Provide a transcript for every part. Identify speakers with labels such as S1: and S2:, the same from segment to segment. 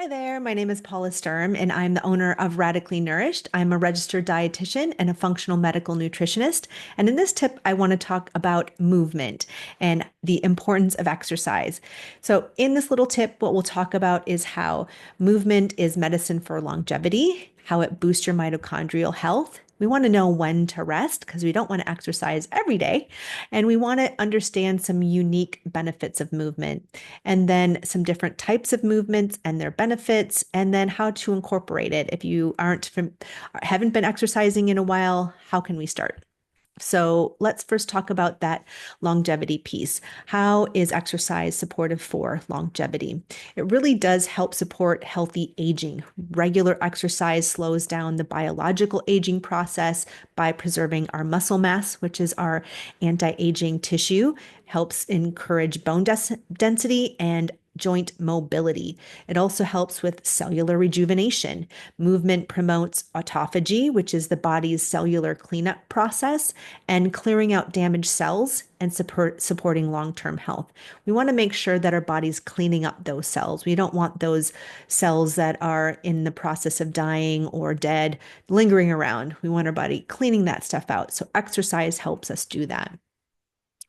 S1: Hi there, my name is Paula Sturm, and I'm the owner of Radically Nourished. I'm a registered dietitian and a functional medical nutritionist. And in this tip, I want to talk about movement and the importance of exercise. So, in this little tip, what we'll talk about is how movement is medicine for longevity, how it boosts your mitochondrial health. We want to know when to rest because we don't want to exercise every day. And we want to understand some unique benefits of movement and then some different types of movements and their benefits, and then how to incorporate it. If you haven't been exercising in a while, how can we start? So let's first talk about that longevity piece. How is exercise supportive for longevity? It really does help support healthy aging. Regular exercise slows down the biological aging process by preserving our muscle mass, which is our anti-aging tissue, helps encourage bone density and joint mobility. It also helps with cellular rejuvenation. Movement promotes autophagy, which is the body's cellular cleanup process, and clearing out damaged cells and supporting long-term health. We want to make sure that our body's cleaning up those cells. We don't want those cells that are in the process of dying or dead lingering around. We want our body cleaning that stuff out. So exercise helps us do that.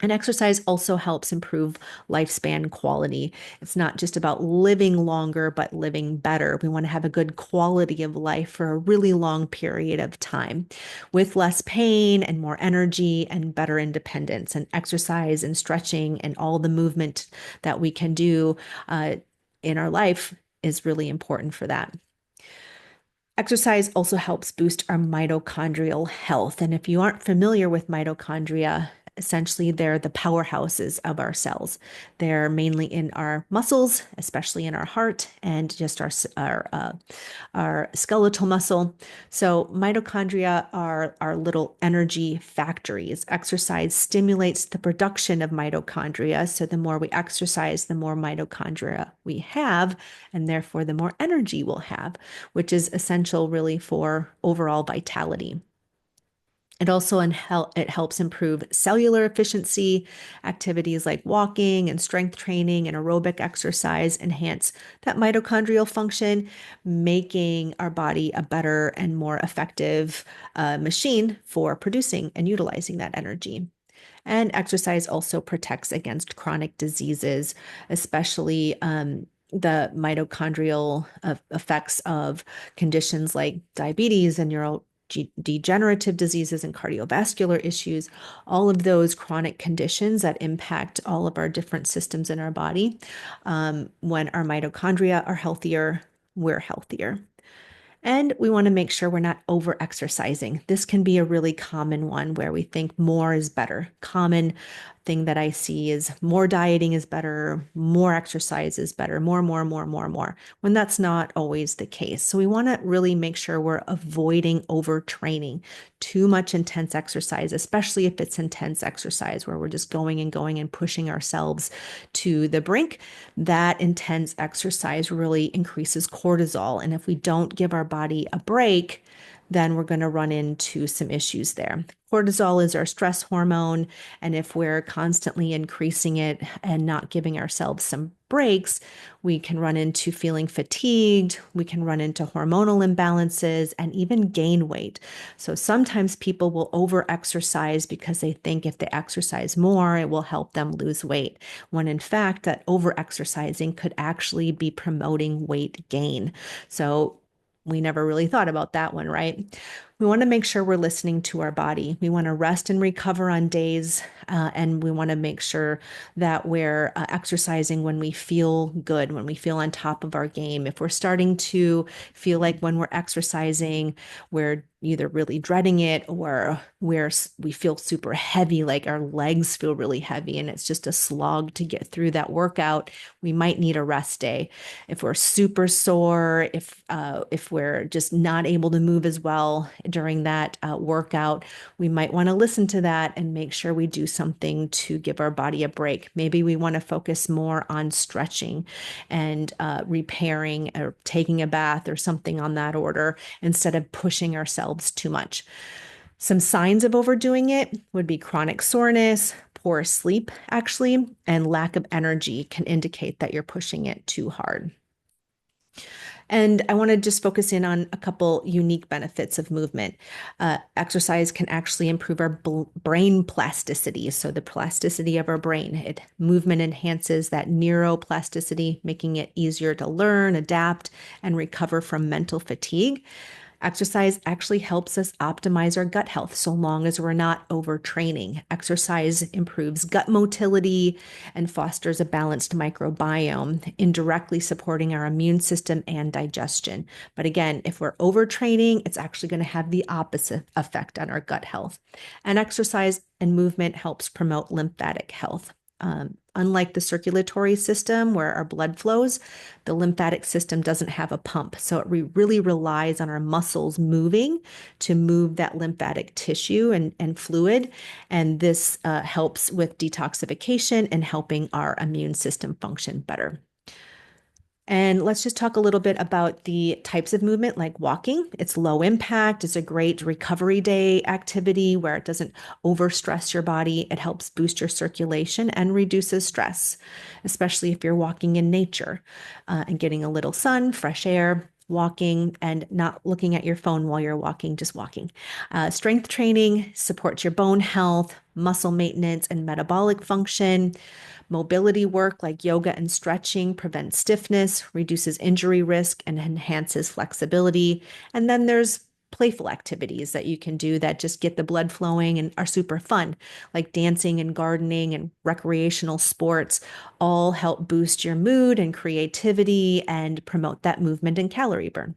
S1: And exercise also helps improve lifespan quality. It's not just about living longer, but living better. We want to have a good quality of life for a really long period of time with less pain and more energy and better independence. And exercise and stretching and all the movement that we can do in our life is really important for that. Exercise also helps boost our mitochondrial health. And if you aren't familiar with mitochondria, essentially they're the powerhouses of our cells. They're mainly in our muscles, especially in our heart and just our skeletal muscle. So mitochondria are our little energy factories. Exercise stimulates the production of mitochondria. So the more we exercise, the more mitochondria we have, and therefore the more energy we'll have, which is essential really for overall vitality. It helps improve cellular efficiency. Activities like walking and strength training and aerobic exercise enhance that mitochondrial function, making our body a better and more effective machine for producing and utilizing that energy. And exercise also protects against chronic diseases, especially the mitochondrial effects of conditions like diabetes and neurodegenerative diseases and cardiovascular issues, all of those chronic conditions that impact all of our different systems in our body. When our mitochondria are healthier, we're healthier. And we want to make sure we're not over exercising. This can be a really common one where we think more is better. Common thing that I see is more dieting is better, more exercise is better, more, when that's not always the case. So we want to really make sure we're avoiding overtraining, too much intense exercise, especially if it's intense exercise where we're just going and pushing ourselves to the brink. That intense exercise really increases cortisol. And if we don't give our body a break, then we're going to run into some issues there. Cortisol is our stress hormone. And if we're constantly increasing it and not giving ourselves some breaks, we can run into feeling fatigued. We can run into hormonal imbalances and even gain weight. So sometimes people will over exercise because they think if they exercise more, it will help them lose weight. When in fact, that over exercising could actually be promoting weight gain. So we never really thought about that one, right? We want to make sure we're listening to our body. We want to rest and recover on days, and we want to make sure that we're exercising when we feel good, when we feel on top of our game. If we're starting to feel like when we're exercising, we're either really dreading it or we feel super heavy, like our legs feel really heavy and it's just a slog to get through that workout, we might need a rest day. If we're super sore, if we're just not able to move as well during that workout, we might want to listen to that and make sure we do something to give our body a break. Maybe we want to focus more on stretching and repairing or taking a bath or something on that order instead of pushing ourselves too much. Some signs of overdoing it would be chronic soreness, poor sleep, actually, and lack of energy can indicate that you're pushing it too hard. And I want to just focus in on a couple unique benefits of movement. Exercise can actually improve our brain plasticity, so the plasticity of our brain. Movement enhances that neuroplasticity, making it easier to learn, adapt, and recover from mental fatigue. Exercise actually helps us optimize our gut health so long as we're not overtraining. Exercise improves gut motility and fosters a balanced microbiome, indirectly supporting our immune system and digestion. But again, if we're overtraining, it's actually going to have the opposite effect on our gut health. And exercise and movement helps promote lymphatic health. Unlike the circulatory system where our blood flows, the lymphatic system doesn't have a pump. So it really relies on our muscles moving to move that lymphatic tissue and fluid. And this helps with detoxification and helping our immune system function better. And let's just talk a little bit about the types of movement like walking. It's low impact. It's a great recovery day activity where it doesn't overstress your body. It helps boost your circulation and reduces stress, especially if you're walking in nature and getting a little sun, fresh air, walking, and not looking at your phone while you're walking, just walking. Strength training supports your bone health, muscle maintenance, and metabolic function. Mobility work like yoga and stretching prevents stiffness, reduces injury risk, and enhances flexibility. And then there's playful activities that you can do that just get the blood flowing and are super fun, like dancing and gardening and recreational sports, all help boost your mood and creativity and promote that movement and calorie burn.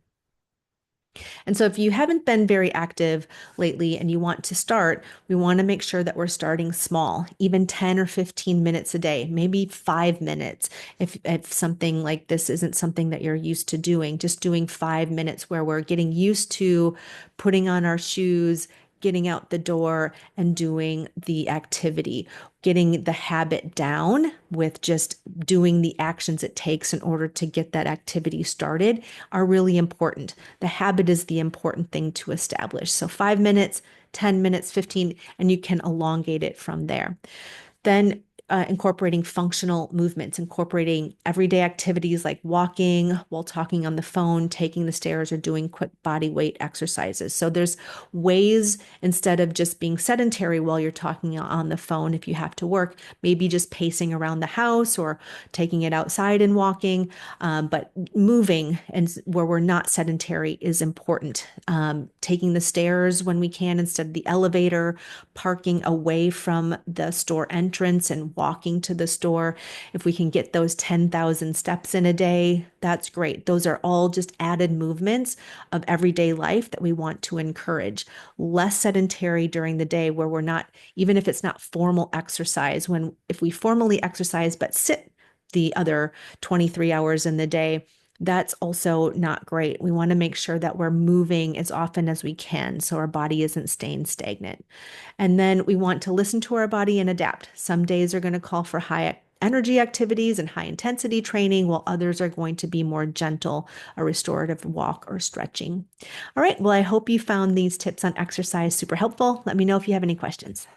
S1: And so if you haven't been very active lately and you want to start, we want to make sure that we're starting small, even 10 or 15 minutes a day, maybe 5 minutes. If something like this isn't something that you're used to doing, just doing 5 minutes where we're getting used to putting on our shoes, getting out the door and doing the activity, getting the habit down with just doing the actions it takes in order to get that activity started are really important. The habit is the important thing to establish. So 5 minutes, 10 minutes, 15, and you can elongate it from there. Then incorporating functional movements, incorporating everyday activities like walking while talking on the phone, taking the stairs, or doing quick body weight exercises. So there's ways instead of just being sedentary while you're talking on the phone, if you have to work, maybe just pacing around the house or taking it outside and walking. But moving and where we're not sedentary is important. Taking the stairs when we can instead of the elevator, parking away from the store entrance and walking to the store. If we can get those 10,000 steps in a day, that's great. Those are all just added movements of everyday life that we want to encourage. Less sedentary during the day where we're not, even if it's not formal exercise, if we formally exercise but sit the other 23 hours in the day, that's also not great. We want to make sure that we're moving as often as we can so our body isn't staying stagnant. And then we want to listen to our body and adapt. Some days are going to call for high energy activities and high intensity training, while others are going to be more gentle, a restorative walk or stretching. All right. Well, I hope you found these tips on exercise super helpful. Let me know if you have any questions.